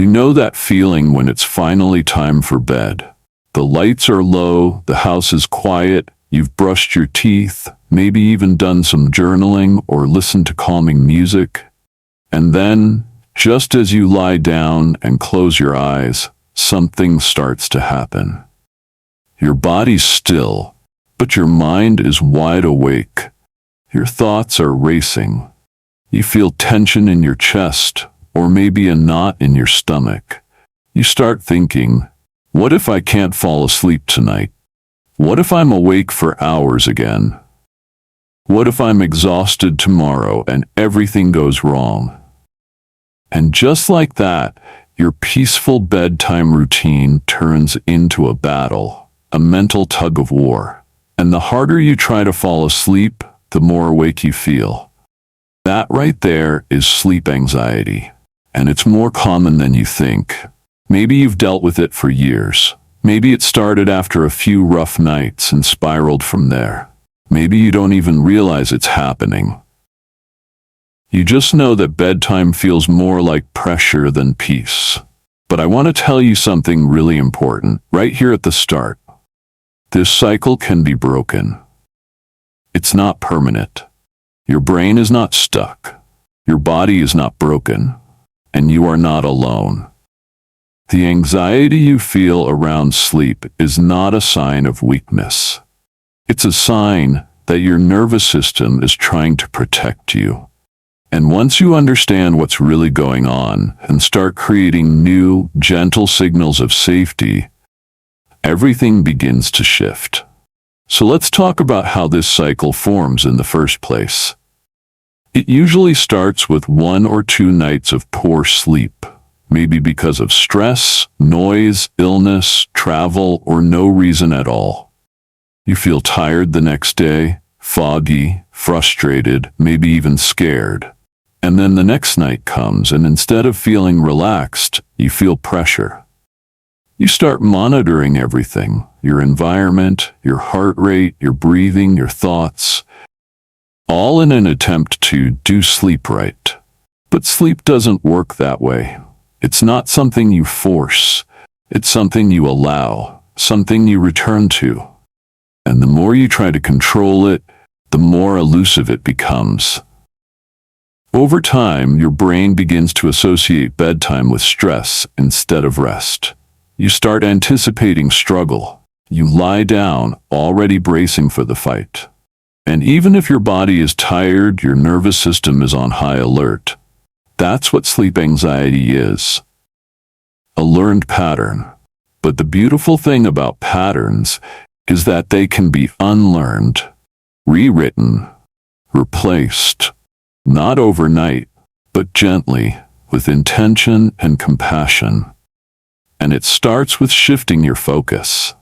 You know that feeling when it's finally time for bed. The lights are low, the house is quiet, you've brushed your teeth, maybe even done some journaling or listened to calming music. And then, just as you lie down and close your eyes, something starts to happen. Your body's still, but your mind is wide awake. Your thoughts are racing. You feel tension in your chest, or maybe a knot in your stomach. You start thinking, what if I can't fall asleep tonight? What if I'm awake for hours again? What if I'm exhausted tomorrow and everything goes wrong? And just like that, your peaceful bedtime routine turns into a battle, a mental tug of war. And the harder you try to fall asleep, the more awake you feel. That right there is sleep anxiety. And it's more common than you think. Maybe you've dealt with it for years. Maybe it started after a few rough nights and spiraled from there. Maybe you don't even realize it's happening. You just know that bedtime feels more like pressure than peace. But I want to tell you something really important right here at the start. This cycle can be broken. It's not permanent. Your brain is not stuck. Your body is not broken. And you are not alone. The anxiety you feel around sleep is not a sign of weakness. It's a sign that your nervous system is trying to protect you. And once you understand what's really going on and start creating new, gentle signals of safety, everything begins to shift. So let's talk about how this cycle forms in the first place. It usually starts with 1 or 2 nights of poor sleep, maybe because of stress, noise, illness, travel, or no reason at all. You feel tired the next day, foggy, frustrated, maybe even scared. And then the next night comes, and instead of feeling relaxed, you feel pressure. You start monitoring everything, your environment, your heart rate, your breathing, your thoughts, all in an attempt to do sleep right. But sleep doesn't work that way. It's not something you force. It's something you allow, something you return to. And the more you try to control it, the more elusive it becomes. Over time, your brain begins to associate bedtime with stress instead of rest. You start anticipating struggle. You lie down, already bracing for the fight. And even if your body is tired, your nervous system is on high alert. That's what sleep anxiety is. A learned pattern. But the beautiful thing about patterns is that they can be unlearned, rewritten, replaced. Not overnight, but gently, with intention and compassion. And it starts with shifting your focus.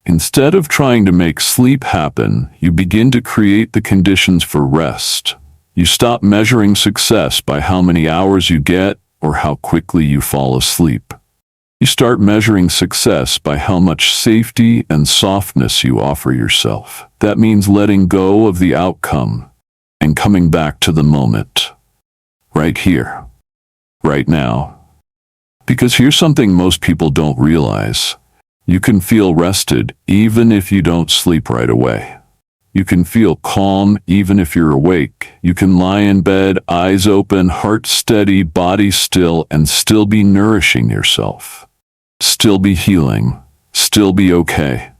Instead of trying to make sleep happen, you begin to create the conditions for rest. You stop measuring success by how many hours you get or how quickly you fall asleep. You start measuring success by how much safety and softness you offer yourself. That means letting go of the outcome and coming back to the moment. Right here. Right now. Because here's something most people don't realize. You can feel rested even if you don't sleep right away. You can feel calm even if you're awake. You can lie in bed, eyes open, heart steady, body still, and still be nourishing yourself. Still be healing. Still be okay.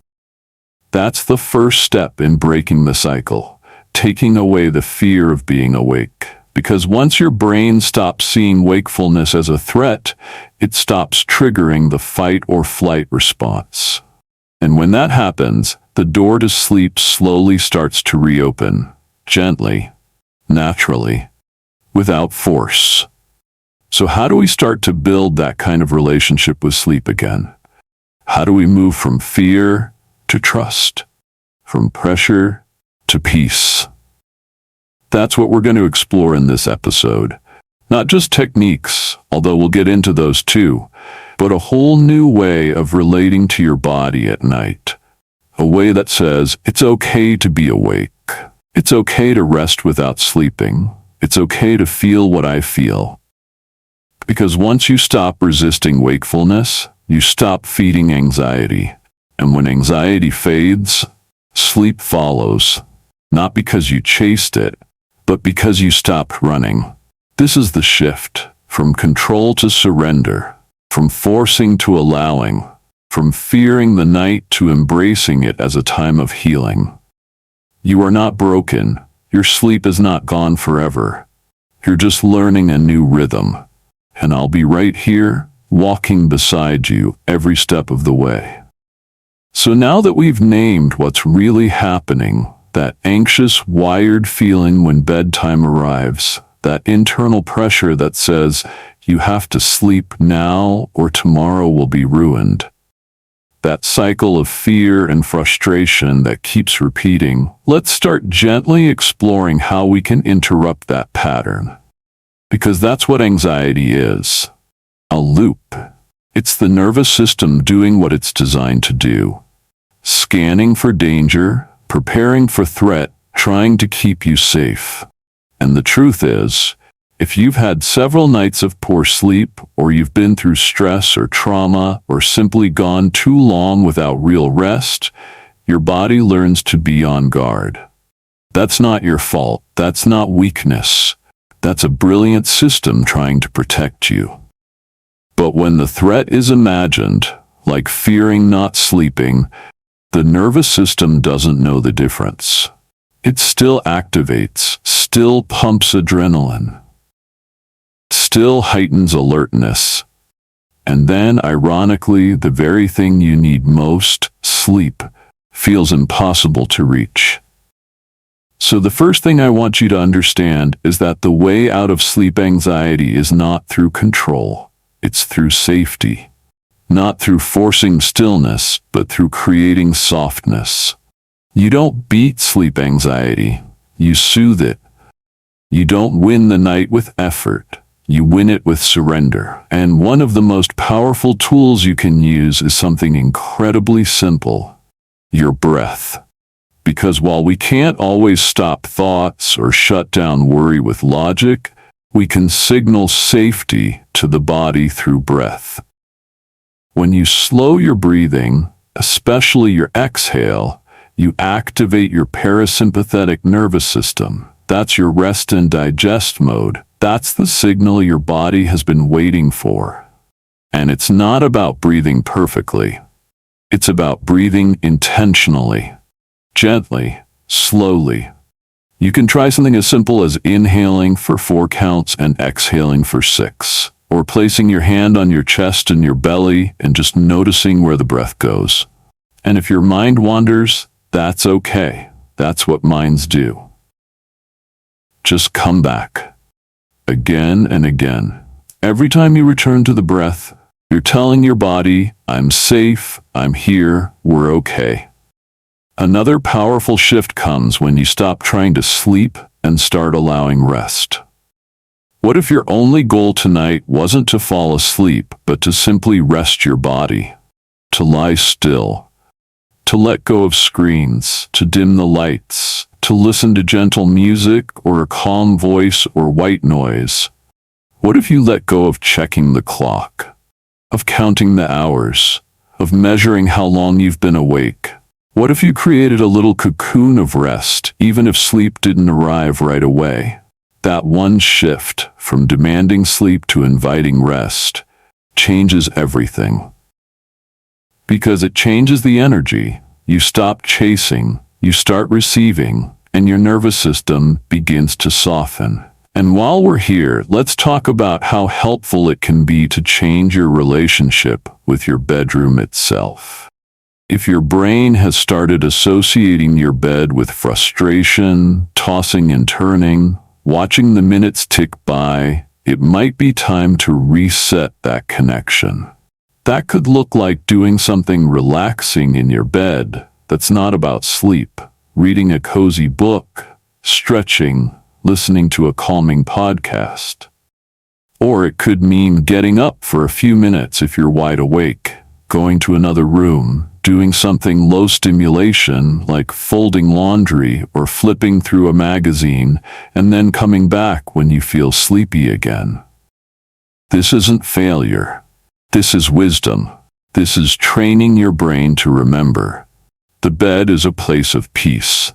That's the first step in breaking the cycle, taking away the fear of being awake. Because once your brain stops seeing wakefulness as a threat, it stops triggering the fight or flight response. And when that happens, the door to sleep slowly starts to reopen, gently, naturally, without force. So how do we start to build that kind of relationship with sleep again? How do we move from fear to trust, from pressure to peace? That's what we're going to explore in this episode. Not just techniques, although we'll get into those too, but a whole new way of relating to your body at night. A way that says, it's okay to be awake. It's okay to rest without sleeping. It's okay to feel what I feel. Because once you stop resisting wakefulness, you stop feeding anxiety. And when anxiety fades, sleep follows, not because you chased it, but because you stopped running. This is the shift from control to surrender, from forcing to allowing, from fearing the night to embracing it as a time of healing. You are not broken. Your sleep is not gone forever. You're just learning a new rhythm. And I'll be right here, walking beside you every step of the way. So now that we've named what's really happening, that anxious, wired feeling when bedtime arrives, that internal pressure that says you have to sleep now or tomorrow will be ruined, that cycle of fear and frustration that keeps repeating, let's start gently exploring how we can interrupt that pattern. Because that's what anxiety is. A loop. It's the nervous system doing what it's designed to do. Scanning for danger, preparing for threat, trying to keep you safe. And the truth is, if you've had several nights of poor sleep, or you've been through stress or trauma, or simply gone too long without real rest, your body learns to be on guard. That's not your fault. That's not weakness. That's a brilliant system trying to protect you. But when the threat is imagined, like fearing not sleeping, the nervous system doesn't know the difference. It still activates, still pumps adrenaline, still heightens alertness. And then, ironically, the very thing you need most, sleep, feels impossible to reach. So the first thing I want you to understand is that the way out of sleep anxiety is not through control, it's through safety. Not through forcing stillness, but through creating softness. You don't beat sleep anxiety, you soothe it. You don't win the night with effort, you win it with surrender. And one of the most powerful tools you can use is something incredibly simple: your breath. Because while we can't always stop thoughts or shut down worry with logic, we can signal safety to the body through breath. When you slow your breathing, especially your exhale, you activate your parasympathetic nervous system. That's your rest and digest mode. That's the signal your body has been waiting for. And it's not about breathing perfectly. It's about breathing intentionally, gently, slowly. You can try something as simple as inhaling for 4 counts and exhaling for 6. Or placing your hand on your chest and your belly and just noticing where the breath goes. And if your mind wanders, that's okay. That's what minds do. Just come back. Again and again. Every time you return to the breath, you're telling your body, I'm safe, I'm here, we're okay. Another powerful shift comes when you stop trying to sleep and start allowing rest. What if your only goal tonight wasn't to fall asleep, but to simply rest your body? To lie still, to let go of screens, to dim the lights, to listen to gentle music or a calm voice or white noise? What if you let go of checking the clock, of counting the hours, of measuring how long you've been awake? What if you created a little cocoon of rest, even if sleep didn't arrive right away? That one shift from demanding sleep to inviting rest changes everything. Because it changes the energy. You stop chasing, you start receiving, and your nervous system begins to soften. And while we're here, let's talk about how helpful it can be to change your relationship with your bedroom itself. If your brain has started associating your bed with frustration, tossing and turning, watching the minutes tick by, it might be time to reset that connection. That could look like doing something relaxing in your bed that's not about sleep, reading a cozy book, stretching, listening to a calming podcast. Or it could mean getting up for a few minutes if you're wide awake, going to another room, doing something low stimulation like folding laundry or flipping through a magazine, and then coming back when you feel sleepy again. This isn't failure. This is wisdom. This is training your brain to remember. The bed is a place of peace.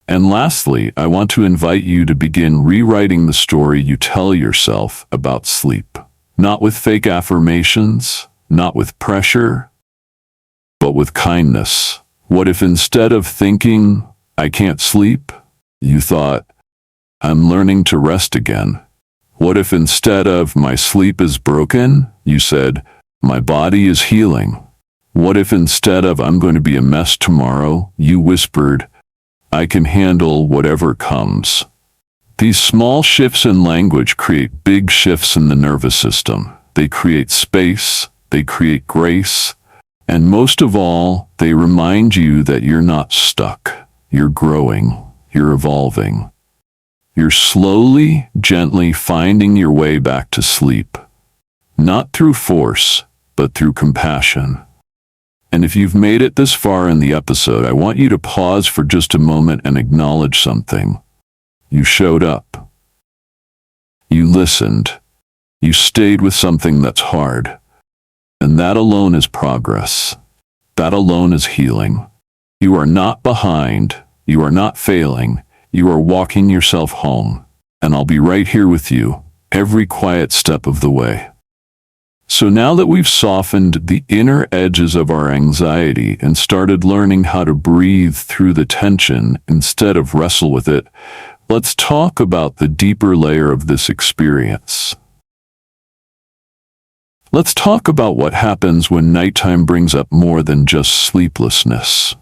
And lastly, I want to invite you to begin rewriting the story you tell yourself about sleep. Not with fake affirmations, not with pressure, but with kindness. What if instead of thinking, I can't sleep, you thought, I'm learning to rest again? What if instead of my sleep is broken, you said, my body is healing? What if instead of I'm going to be a mess tomorrow, you whispered, I can handle whatever comes? These small shifts in language create big shifts in the nervous system. They create space, they create grace, and most of all, they remind you that you're not stuck. You're growing, you're evolving. You're slowly, gently finding your way back to sleep. Not through force, but through compassion. And if you've made it this far in the episode, I want you to pause for just a moment and acknowledge something. You showed up. You listened. You stayed with something that's hard. And that alone is progress. That alone is healing. You are not behind. You are not failing. You are walking yourself home. And I'll be right here with you, every quiet step of the way. So now that we've softened the inner edges of our anxiety and started learning how to breathe through the tension instead of wrestle with it, let's talk about the deeper layer of this experience. Let's talk about what happens when nighttime brings up more than just sleeplessness.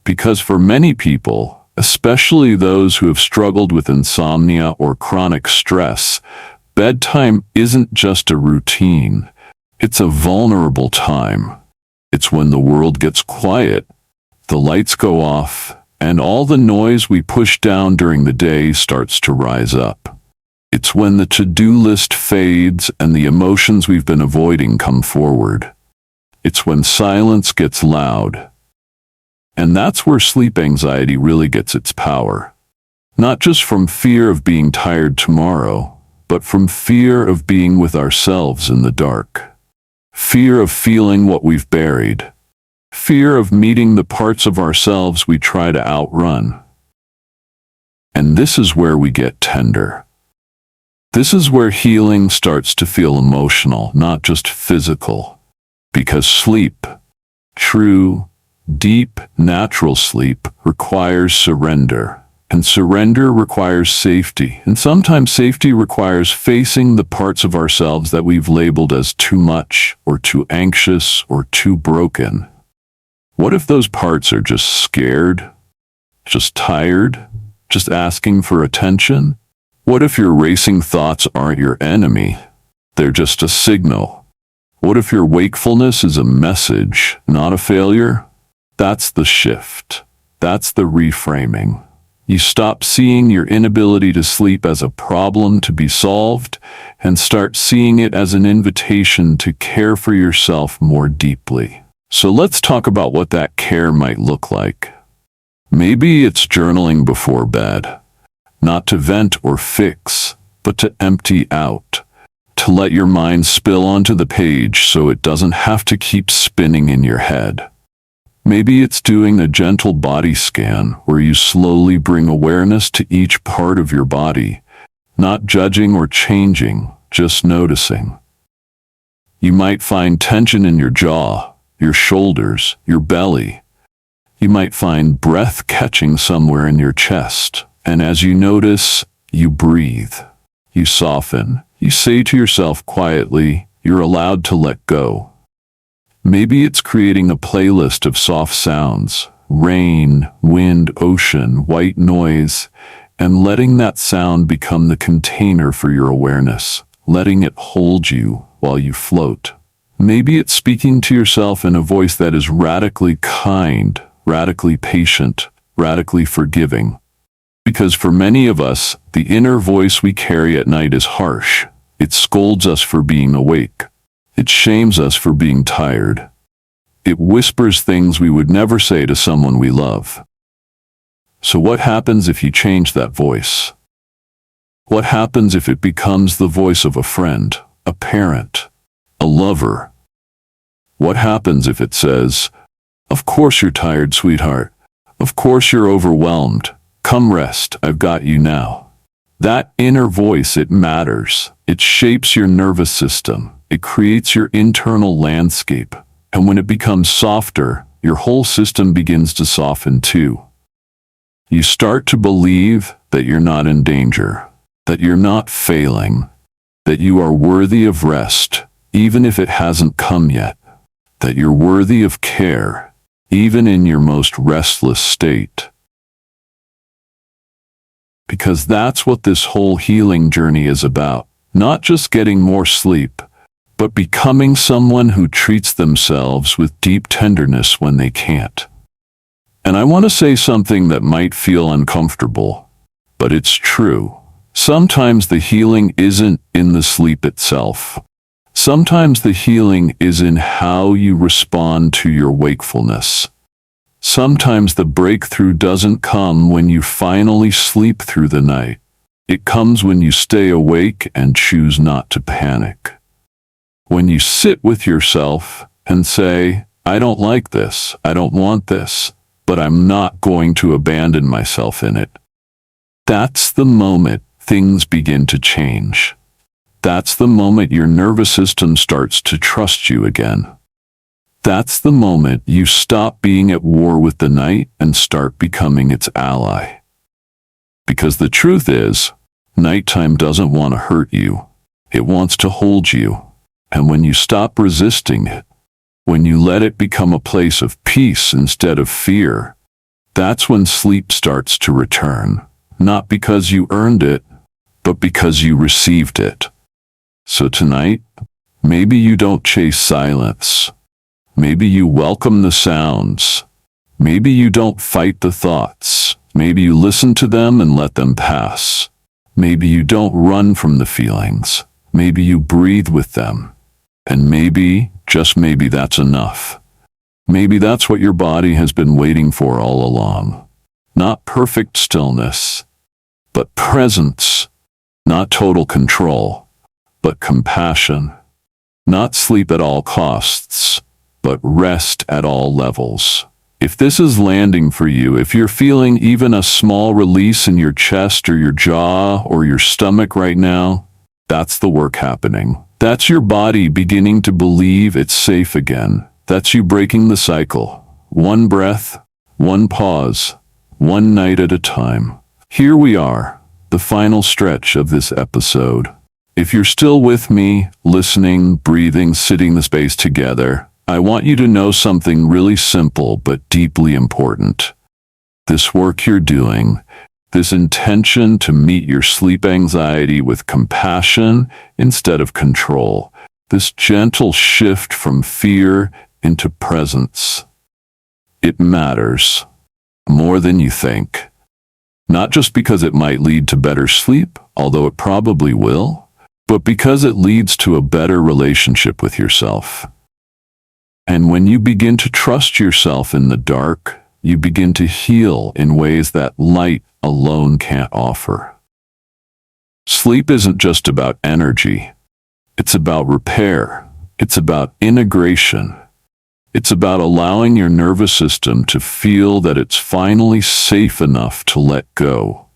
Because for many people, especially those who have struggled with insomnia or chronic stress, bedtime isn't just a routine. It's a vulnerable time. It's when the world gets quiet, the lights go off, and all the noise we push down during the day starts to rise up. It's when the to-do list fades and the emotions we've been avoiding come forward. It's when silence gets loud. And that's where sleep anxiety really gets its power. Not just from fear of being tired tomorrow, but from fear of being with ourselves in the dark. Fear of feeling what we've buried. Fear of meeting the parts of ourselves we try to outrun. And this is where we get tender. This is where healing starts to feel emotional, not just physical. Because sleep, true, deep, natural sleep, requires surrender. And surrender requires safety. And sometimes safety requires facing the parts of ourselves that we've labeled as too much, or too anxious, or too broken. What if those parts are just scared, just tired, just asking for attention? What if your racing thoughts aren't your enemy? They're just a signal. What if your wakefulness is a message, not a failure? That's the shift. That's the reframing. You stop seeing your inability to sleep as a problem to be solved and start seeing it as an invitation to care for yourself more deeply. So let's talk about what that care might look like. Maybe it's journaling before bed. Not to vent or fix, but to empty out. To let your mind spill onto the page so it doesn't have to keep spinning in your head. Maybe it's doing a gentle body scan where you slowly bring awareness to each part of your body, not judging or changing, just noticing. You might find tension in your jaw, your shoulders, your belly. You might find breath catching somewhere in your chest. And as you notice, you breathe. You soften. You say to yourself quietly, you're allowed to let go. Maybe it's creating a playlist of soft sounds, rain, wind, ocean, white noise, and letting that sound become the container for your awareness, letting it hold you while you float. Maybe it's speaking to yourself in a voice that is radically kind, radically patient, radically forgiving. Because for many of us, the inner voice we carry at night is harsh. It scolds us for being awake. It shames us for being tired. It whispers things we would never say to someone we love. So what happens if you change that voice? What happens if it becomes the voice of a friend, a parent, a lover? What happens if it says, "Of course you're tired, sweetheart. Of course you're overwhelmed. Come rest, I've got you now." That inner voice, it matters. It shapes your nervous system. It creates your internal landscape. And when it becomes softer, your whole system begins to soften too. You start to believe that you're not in danger, that you're not failing, that you are worthy of rest, even if it hasn't come yet, that you're worthy of care, even in your most restless state. Because that's what this whole healing journey is about. Not just getting more sleep, but becoming someone who treats themselves with deep tenderness when they can't. And I want to say something that might feel uncomfortable, but it's true. Sometimes the healing isn't in the sleep itself. Sometimes the healing is in how you respond to your wakefulness. Sometimes the breakthrough doesn't come when you finally sleep through the night. It comes when you stay awake and choose not to panic. When you sit with yourself and say, "I don't like this, I don't want this, but I'm not going to abandon myself in it." That's the moment things begin to change. That's the moment your nervous system starts to trust you again. That's the moment you stop being at war with the night and start becoming its ally. Because the truth is, nighttime doesn't want to hurt you. It wants to hold you. And when you stop resisting it, when you let it become a place of peace instead of fear, that's when sleep starts to return. Not because you earned it, but because you received it. So tonight, maybe you don't chase silence. Maybe you welcome the sounds. Maybe you don't fight the thoughts. Maybe you listen to them and let them pass. Maybe you don't run from the feelings. Maybe you breathe with them. And maybe, just maybe, that's enough. Maybe that's what your body has been waiting for all along. Not perfect stillness, but presence. Not total control, but compassion. Not sleep at all costs, but rest at all levels. If this is landing for you, if you're feeling even a small release in your chest or your jaw or your stomach right now, that's the work happening. That's your body beginning to believe it's safe again. That's you breaking the cycle. One breath, one pause, one night at a time. Here we are, the final stretch of this episode. If you're still with me, listening, breathing, sitting the space together, I want you to know something really simple but deeply important. This work you're doing, this intention to meet your sleep anxiety with compassion instead of control, this gentle shift from fear into presence, it matters more than you think. Not just because it might lead to better sleep, although it probably will, but because it leads to a better relationship with yourself. And when you begin to trust yourself in the dark, you begin to heal in ways that light alone can't offer. Sleep isn't just about energy. It's about repair. It's about integration. It's about allowing your nervous system to feel that it's finally safe enough to let go.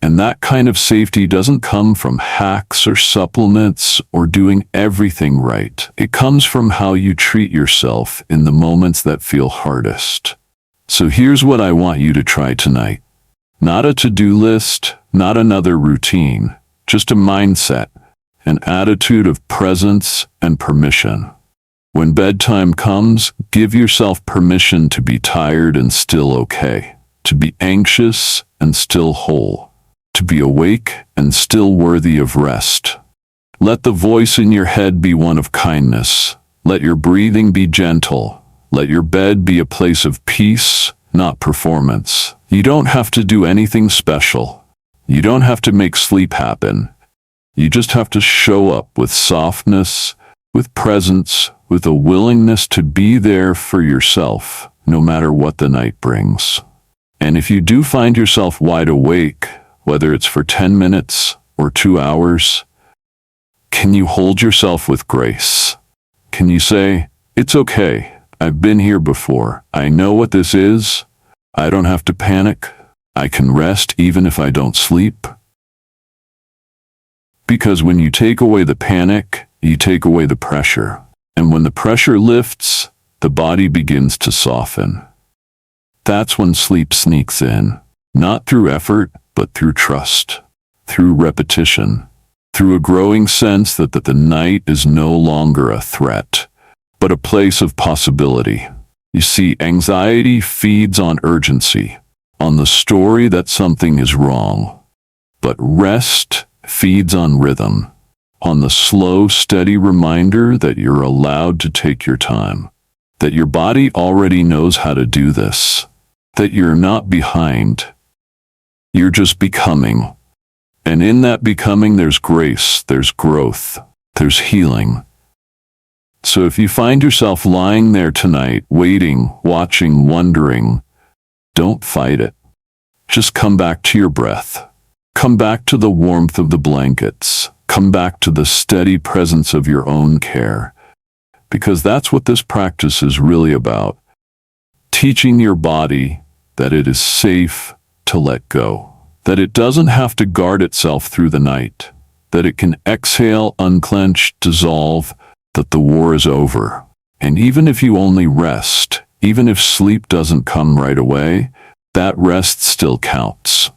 And that kind of safety doesn't come from hacks or supplements or doing everything right. It comes from how you treat yourself in the moments that feel hardest. So here's what I want you to try tonight. Not a to-do list, not another routine, just a mindset, an attitude of presence and permission. When bedtime comes, give yourself permission to be tired and still okay, to be anxious and still whole, to be awake and still worthy of rest. Let the voice in your head be one of kindness. Let your breathing be gentle. Let your bed be a place of peace, not performance. You don't have to do anything special. You don't have to make sleep happen. You just have to show up with softness, with presence, with a willingness to be there for yourself, no matter what the night brings. And if you do find yourself wide awake, whether it's for 10 minutes, or 2 hours? Can you hold yourself with grace? Can you say, "It's okay. I've been here before. I know what this is. I don't have to panic. I can rest even if I don't sleep"? Because when you take away the panic, you take away the pressure. And when the pressure lifts, the body begins to soften. That's when sleep sneaks in, not through effort, but through trust, through repetition, through a growing sense that the night is no longer a threat, but a place of possibility. You see, anxiety feeds on urgency, on the story that something is wrong. But rest feeds on rhythm, on the slow, steady reminder that you're allowed to take your time, that your body already knows how to do this, that you're not behind. You're just becoming. And in that becoming, there's grace, there's growth, there's healing. So if you find yourself lying there tonight, waiting, watching, wondering, don't fight it. Just come back to your breath. Come back to the warmth of the blankets. Come back to the steady presence of your own care. Because that's what this practice is really about. Teaching your body that it is safe to let go. That it doesn't have to guard itself through the night. That it can exhale, unclench, dissolve, that the war is over. And even if you only rest, even if sleep doesn't come right away, that rest still counts.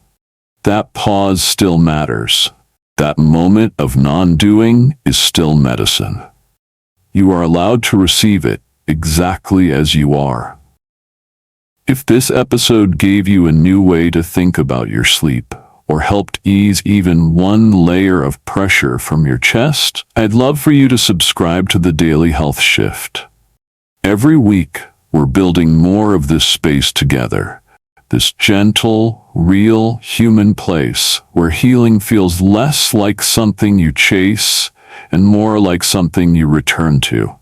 That pause still matters. That moment of non-doing is still medicine. You are allowed to receive it exactly as you are. If this episode gave you a new way to think about your sleep, or helped ease even one layer of pressure from your chest, I'd love for you to subscribe to the Daily Health Shift. Every week, we're building more of this space together. This gentle, real, human place where healing feels less like something you chase and more like something you return to.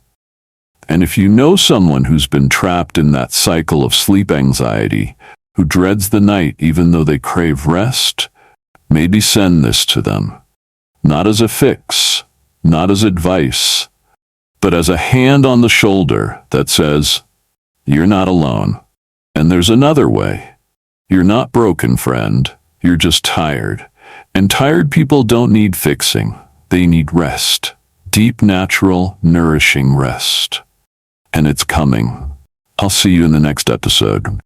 And if you know someone who's been trapped in that cycle of sleep anxiety, who dreads the night even though they crave rest, maybe send this to them. Not as a fix, not as advice, but as a hand on the shoulder that says, "You're not alone. And there's another way. You're not broken, friend. You're just tired. And tired people don't need fixing. They need rest. Deep, natural, nourishing rest. And it's coming. I'll see you in the next episode."